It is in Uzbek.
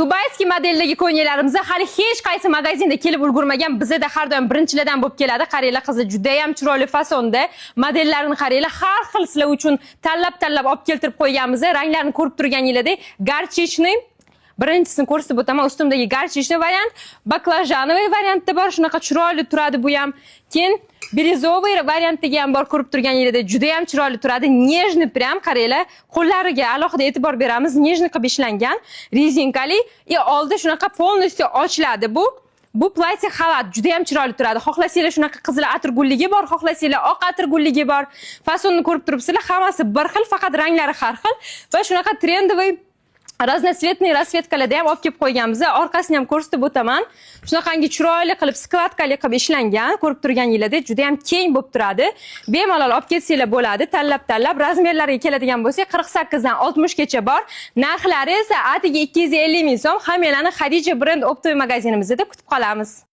Dubayskiy modeldagi ko'ylaklarimizni hali hech qaysi magazinda kelib ulgurmagan, bizda har doim birinchilardan bo'lib keladi. Qaranglar, qizlar juda ham chiroyli fasonda modellarini qaranglar, har xil sizlar uchun tanlab olib keltirib qo'yganmiz. Ranglarini ko'rib turganingizdek, garchichniy birinchisini ko'rsatib o'taman. Ustimdagi garchichniy variant, baklajanoviy variantda bor, shunaqa chiroyli turadi bu ham. Keyin biryozoviy variantdagi ham bor, ko'rib turganingizdek juda ham chiroyli turadi. Nejni prям qaranglar, qo'llariga alohida e'tibor beramiz. Nejni qilib ishlangan, rezinkali, oldi shunaqa polностью ochiladi bu. Bu platya xalat juda ham chiroyli turadi. Xohlasanglar shunaqa qizil atirgulligi bor, xohlasanglar oq atirgulligi bor. Fasonni ko'rib turibsizlar, hammasi bir xil, faqat ranglari har xil va shunaqa trendoviy raznotsvetniy rasvetkalarda ham olib kelib qo'yganmiz. Orqasini ham ko'rsatib o'taman. Shunaqangi chiroyli qilib skladkali qilib ishlangan, ko'rib turganingizdek juda ham keng bo'lib turadi. Bemalol olib ketsanglar bo'ladi, tanlab razmerlariga keladigan bo'lsak 48 dan 60 gacha bor. Narxlari esa atiga 250 ming so'm. Hammalarni Xadija brend optoviy magazinimizda kutib qolamiz.